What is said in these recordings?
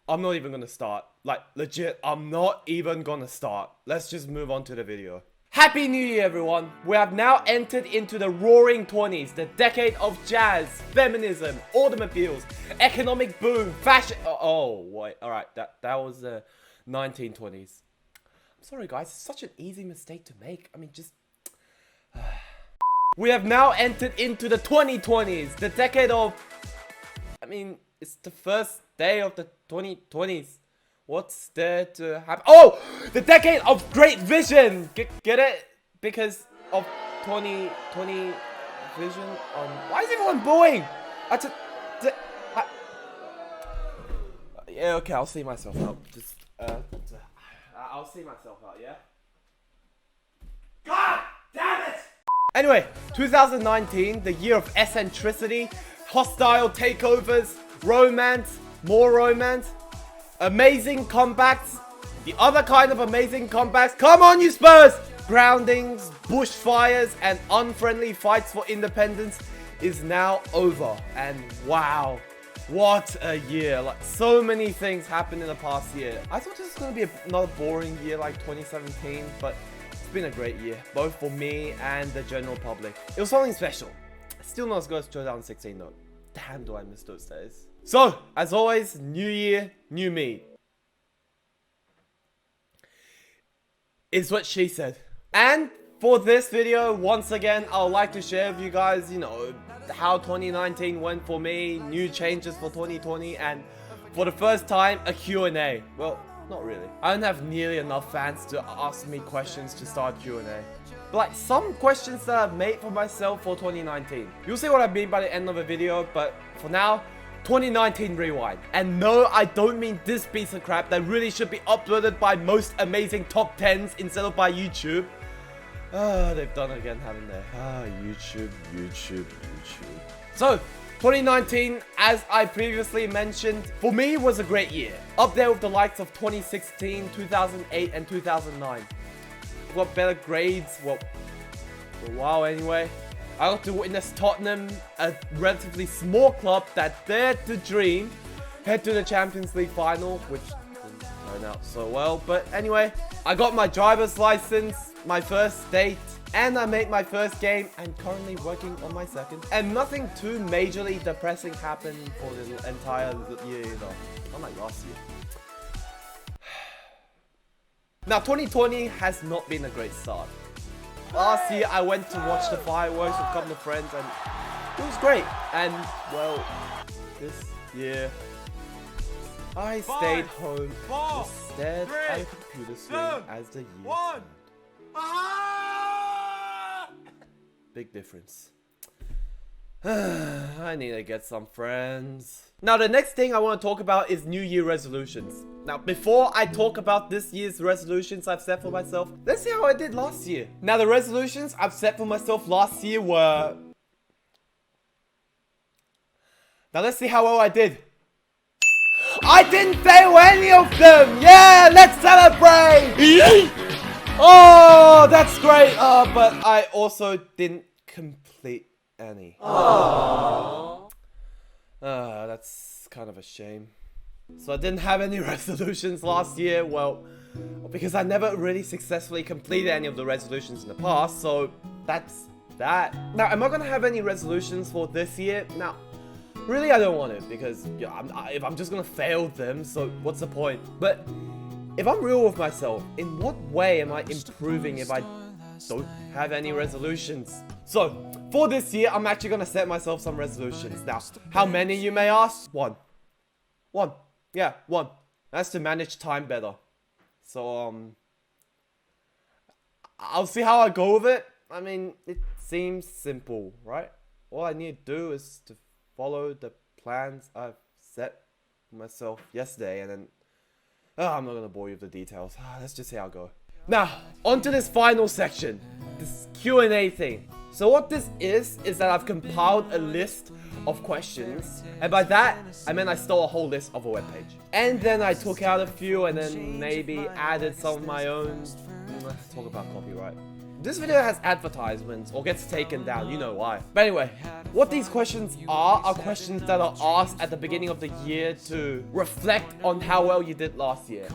I'm not even gonna start. Like, legit, I'm not even gonna start. Let's just move on to the video. Happy New Year, everyone! We have now entered into the roaring 20s, the decade of jazz, feminism, automobiles, economic boom, fashion. Oh, wait, alright, that was the 1920s. I'm sorry, guys, it's such an easy mistake to make. I mean, just. We have now entered into the 2020s, the decade of. I mean, it's the first day of the 2020s. What's there to happen? Oh! The decade of great vision! Get it? Because of 2020 vision? Why is everyone booing? Yeah, okay, I'll see myself out. Just, I'll see myself out, yeah? God damn it! Anyway, 2019, the year of eccentricity, hostile takeovers, romance, more romance, amazing comebacks, the other kind of amazing comebacks. Come on, you Spurs! Groundings, bushfires, and unfriendly fights for independence is now over. And wow, what a year. Like, so many things happened in the past year. I thought this was going to be another boring year like 2017, but it's been a great year, both for me and the general public. It was something special. Still not as good as 2016 though. Damn, do I miss those days. So, as always, new year, new me. Is what she said. And for this video, once again, I would like to share with you guys, you know, how 2019 went for me, new changes for 2020, and for the first time, a Q&A. Well, not really. I don't have nearly enough fans to ask me questions to start Q&A. But like, some questions that I've made for myself for 2019. You'll see what I mean by the end of the video, but for now, 2019 rewind. And no, I don't mean this piece of crap that really should be uploaded by most amazing top 10s instead of by YouTube. They've done it again, haven't they? YouTube. So, 2019, as I previously mentioned, for me was a great year. Up there with the likes of 2016, 2008, and 2009. Got better grades, well, for a while anyway. I got to witness Tottenham, a relatively small club that dared to dream, head to the Champions League final, which didn't turn out so well. But anyway, I got my driver's license, my first date, and I made my first game, and currently working on my second. And nothing too majorly depressing happened for the entire year either. Unlike last year. Now, 2020 has not been a great start. Last year, I went to watch the fireworks with a couple of friends, and it was great. And, well, this year, I stayed home instead at a computer screen as the year turned. Big difference. I need to get some friends. Now, the next thing I want to talk about is New Year resolutions. Now, before I talk about this year's resolutions I've set for myself, let's see how I did last year. Now, the resolutions I've set for myself last year were... Now, let's see how well I did. I didn't fail any of them! Yeah, let's celebrate! Oh, that's great! But I also didn't complete any. Aww. That's kind of a shame. So I didn't have any resolutions last year, well, because I never really successfully completed any of the resolutions in the past, so that's that. Now, am I gonna have any resolutions for this year? Now, really I don't want it, because if I'm just gonna fail them, so what's the point? But if I'm real with myself, in what way am I improving if I don't have any resolutions? So, for this year, I'm actually gonna set myself some resolutions. Now, how many, you may ask? One. Yeah, one. That's to manage time better. So, I'll see how I go with it. I mean, it seems simple, right? All I need to do is to follow the plans I've set for myself yesterday, and then... I'm not gonna bore you with the details. Let's just see how I go. Now, on to this final section. This Q&A thing. So what this is that I've compiled a list of questions, and by that, I meant I stole a whole list of a webpage. And then I took out a few and then maybe added some of my own. Let's talk about copyright. This video has advertisements or gets taken down, you know why. But anyway, what these questions are questions that are asked at the beginning of the year to reflect on how well you did last year.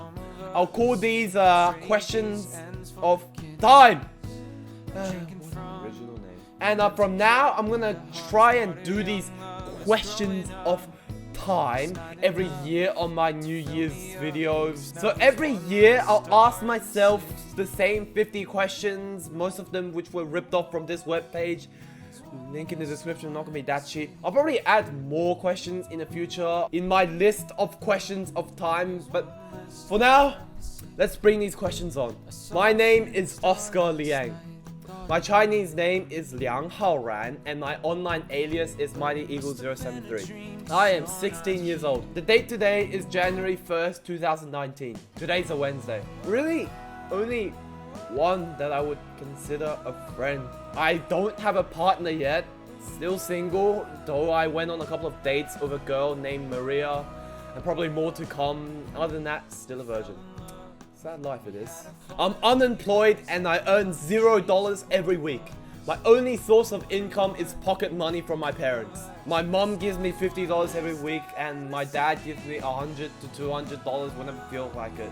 I'll call these questions of time. Original name. And from now, I'm gonna try and do these questions of time every year on my New Year's videos. So every year I'll ask myself the same 50 questions, most of them which were ripped off from this webpage. Link in the description, not gonna be that cheap. I'll probably add more questions in the future in my list of questions of time, but for now, let's bring these questions on. My name is Oscar Liang. My Chinese name is Liang Haoran, and my online alias is Mighty Eagle 073. I am 16 years old. The date today is January 1st, 2019. Today's a Wednesday. Really, only one that I would consider a friend. I don't have a partner yet. Still single, though I went on a couple of dates with a girl named Maria, and probably more to come. Other than that, still a virgin. Sad life it is. I'm unemployed and I earn $0 every week. My only source of income is pocket money from my parents. My mom gives me $50 every week and my dad gives me $100 to $200 whenever I feel like it,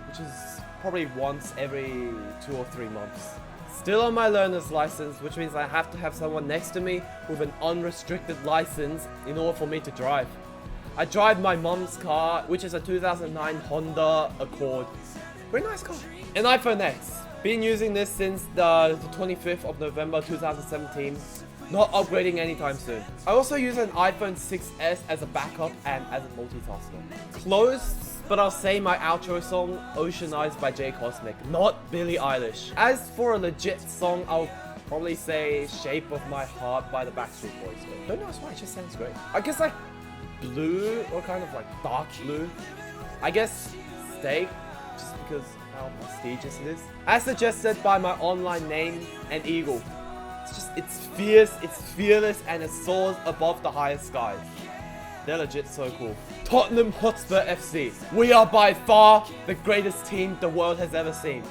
which is probably once every 2 or 3 months. Still on my learner's license, which means I have to have someone next to me with an unrestricted license in order for me to drive. I drive my mom's car, which is a 2009 Honda Accord. Very nice car. An iPhone X. Been using this since the 25th of November 2017. Not upgrading anytime soon. I also use an iPhone 6s as a backup and as a multitasker. Close, but I'll say my outro song, Ocean Eyes by J Cosmic, not Billie Eilish. As for a legit song, I'll probably say Shape of My Heart by the Backstreet Boys. Don't know why, it just sounds great. I guess like blue or kind of like dark blue. I guess steak, just because how prestigious it is. As suggested by my online name, an eagle. It's fierce, it's fearless, and it soars above the highest skies. They're legit so cool. Tottenham Hotspur FC. We are by far the greatest team the world has ever seen.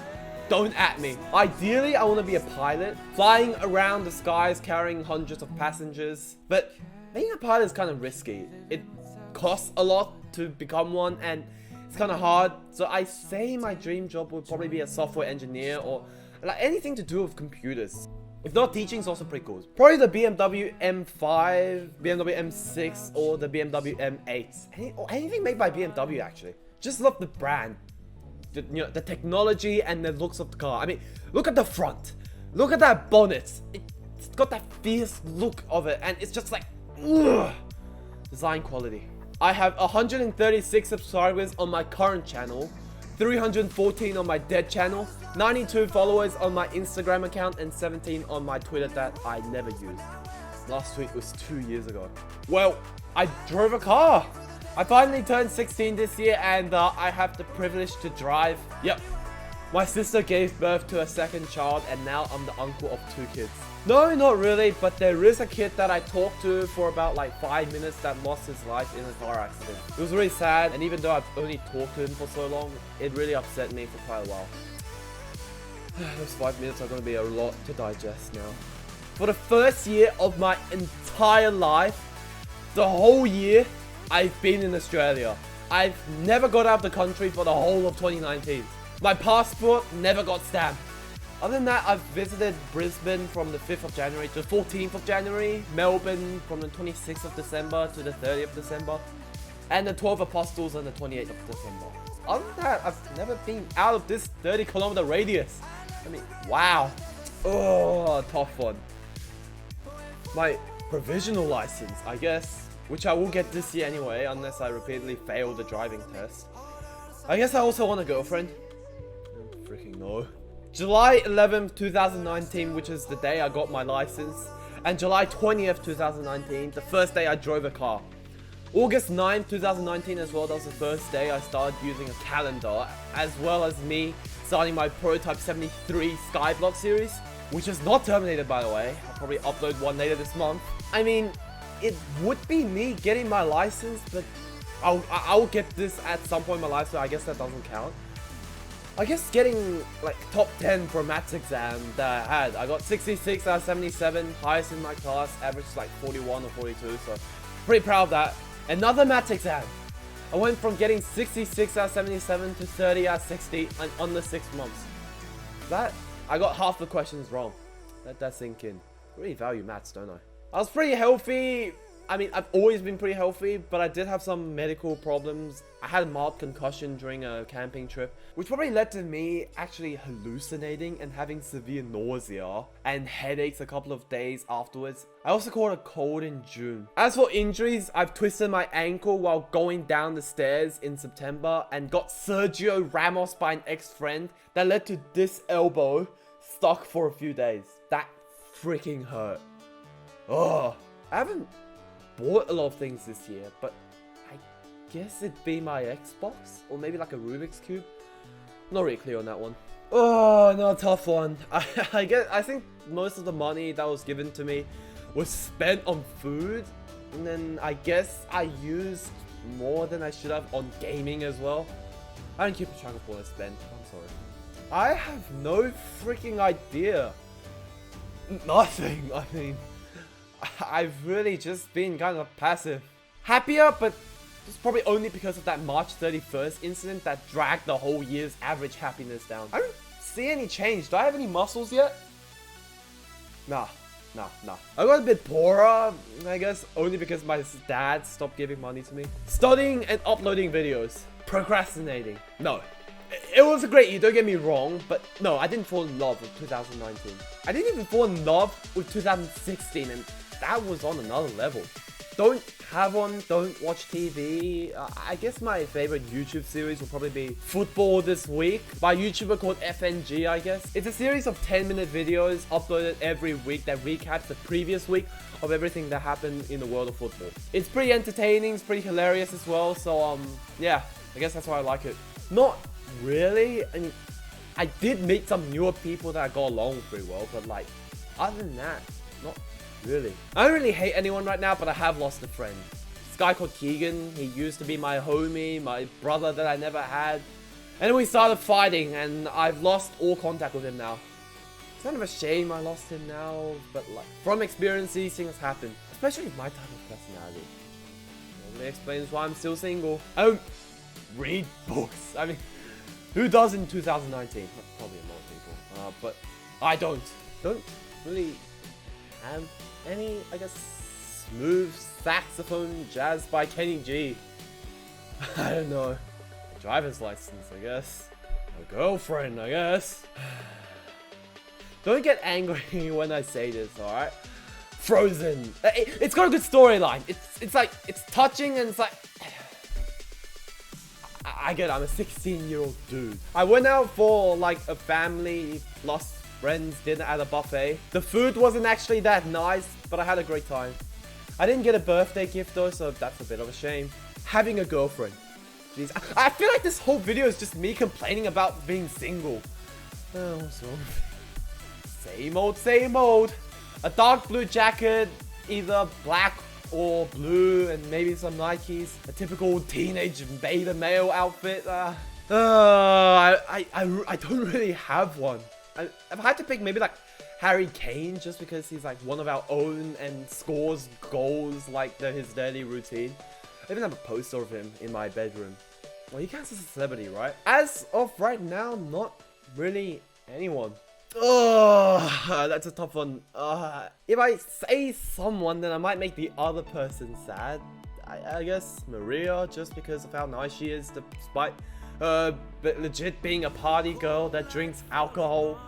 Don't at me. Ideally, I want to be a pilot, flying around the skies carrying hundreds of passengers. But being a pilot is kind of risky. It costs a lot to become one, and it's kind of hard. So I say my dream job would probably be a software engineer or like anything to do with computers. If not, teaching is also pretty cool. Probably the BMW M5, BMW M6, or the BMW M8. Or anything made by BMW, actually. Just love the brand. The technology and the looks of the car. I mean, look at the front. Look at that bonnet. It's got that fierce look of it. And it's just like, ugh. Design quality. I have 136 subscribers on my current channel. 314 on my dead channel, 92 followers on my Instagram account, and 17 on my Twitter that I never used. Last tweet was 2 years ago. Well, I drove a car. I finally turned 16 this year and I have the privilege to drive. Yep. My sister gave birth to a second child and now I'm the uncle of 2 kids. No, not really, but there is a kid that I talked to for about like 5 minutes that lost his life in a car accident. It was really sad, and even though I've only talked to him for so long, it really upset me for quite a while. Those 5 minutes are going to be a lot to digest now. For the first year of my entire life, the whole year, I've been in Australia. I've never got out of the country for the whole of 2019. My passport never got stamped. Other than that, I've visited Brisbane from the 5th of January to the 14th of January, Melbourne from the 26th of December to the 30th of December, and the 12 Apostles on the 28th of December. Other than that, I've never been out of this 30-kilometer radius. I mean, wow. Oh, tough one. My provisional license, I guess, which I will get this year anyway, unless I repeatedly fail the driving test. I guess I also want a girlfriend. Freaking no. July 11th, 2019, which is the day I got my license, and July 20th, 2019, the first day I drove a car. August 9th, 2019 as well, that was the first day I started using a calendar, as well as me starting my Prototype 73 Skyblock series, which is not terminated by the way. I'll probably upload one later this month. I mean, it would be me getting my license, but I'll get this at some point in my life, so I guess that doesn't count. I guess getting like top 10 for a maths exam that I had. I got 66 out of 77, highest in my class, averaged like 41 or 42, so pretty proud of that. Another maths exam. I went from getting 66 out of 77 to 30 out of 60 in under 6 months. That, I got half the questions wrong. Let that sink in. I really value maths, don't I? I was pretty healthy. I mean, I've always been pretty healthy, but I did have some medical problems. I had a mild concussion during a camping trip, which probably led to me actually hallucinating and having severe nausea and headaches a couple of days afterwards. I also caught a cold in June. As for injuries, I've twisted my ankle while going down the stairs in September and got Sergio Ramos by an ex-friend that led to this elbow stuck for a few days. That freaking hurt. Oh, I haven't bought a lot of things this year, but I guess it'd be my Xbox or maybe like a Rubik's Cube. Not really clear on that one. Oh, no, tough one. I think most of the money that was given to me was spent on food, and then I guess I used more than I should have on gaming as well. I don't keep track of what I spent. I'm sorry. I have no freaking idea. Nothing. I mean, I've really just been kind of passive. Happier, but it's probably only because of that March 31st incident that dragged the whole year's average happiness down. I don't see any change. Do I have any muscles yet? Nah. I got a bit poorer, I guess, only because my dad stopped giving money to me. Studying and uploading videos. Procrastinating. No. It was a great year, don't get me wrong, but no, I didn't fall in love with 2019. I didn't even fall in love with 2016, and that was on another level. Don't have one, don't watch TV. I guess my favorite YouTube series will probably be Football This Week by a YouTuber called FNG, I guess. It's a series of 10-minute videos uploaded every week that recaps the previous week of everything that happened in the world of football. It's pretty entertaining, it's pretty hilarious as well, so yeah, I guess that's why I like it. Not really. I mean, I did meet some newer people that I got along with pretty well, but like, other than that, not really. I don't really hate anyone right now, but I have lost a friend. This guy called Keegan. He used to be my homie, my brother that I never had. And then we started fighting, and I've lost all contact with him now. It's kind of a shame I lost him now, but like, from experience, these things happen. Especially with my type of personality. Normally explains why I'm still single. I don't read books. I mean, who does in 2019? Probably a lot of people. But I don't really have any, I guess, smooth saxophone jazz by Kenny G. I don't know. Driver's license, I guess. A girlfriend, I guess. Don't get angry when I say this, alright? Frozen. It's got a good storyline. It's like, it's touching and it's like, I get it, I'm a 16-year-old dude. I went out for like a family plus friends dinner at a buffet. The food wasn't actually that nice, but I had a great time. I didn't get a birthday gift though, so that's a bit of a shame. Having a girlfriend. Jeez, I feel like this whole video is just me complaining about being single. Oh, what's wrong? Same old, same old. A dark blue jacket, either black or blue, and maybe some Nikes. A typical teenage beta male outfit. I don't really have one. I've had to pick maybe like Harry Kane just because he's like one of our own and scores goals like his daily routine. I even have a poster of him in my bedroom. Well, he counts as a celebrity, right? As of right now, not really anyone. Oh, that's a tough one. If I say someone, then I might make the other person sad. I guess Maria, just because of how nice she is, despite but legit being a party girl that drinks alcohol.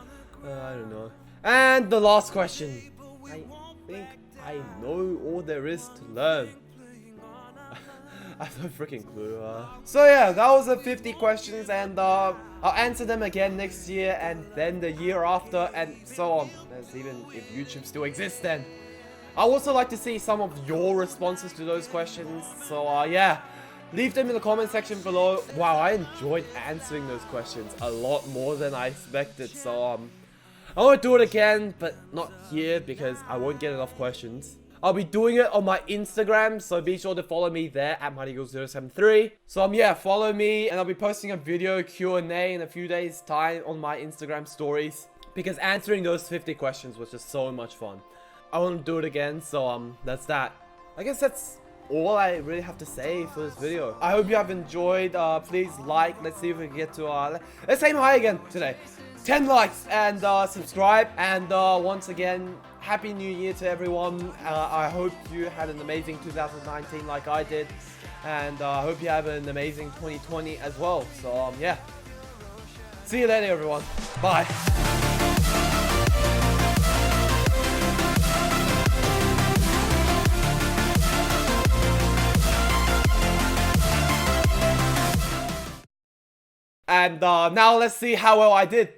I don't know. And the last question. I think I know all there is to learn. I have no freaking clue. So yeah, that was the 50 questions, and I'll answer them again next year, and then the year after, and so on. That's even if YouTube still exists then. I also like to see some of your responses to those questions. So yeah, leave them in the comment section below. Wow, I enjoyed answering those questions a lot more than I expected. So I want to do it again, but not here because I won't get enough questions. I'll be doing it on my Instagram, so be sure to follow me there at MightyGirl073. So yeah, follow me, and I'll be posting a video Q&A in a few days' time on my Instagram stories, because answering those 50 questions was just so much fun. I want to do it again, so that's that. I guess that's all I really have to say for this video. I hope you have enjoyed. Please like. Let's see if we can get to let's aim high again today. 10 likes and subscribe, and once again, Happy New Year to everyone. I hope you had an amazing 2019 like I did, and I hope you have an amazing 2020 as well. So yeah, see you later everyone. Bye. And now let's see how well I did.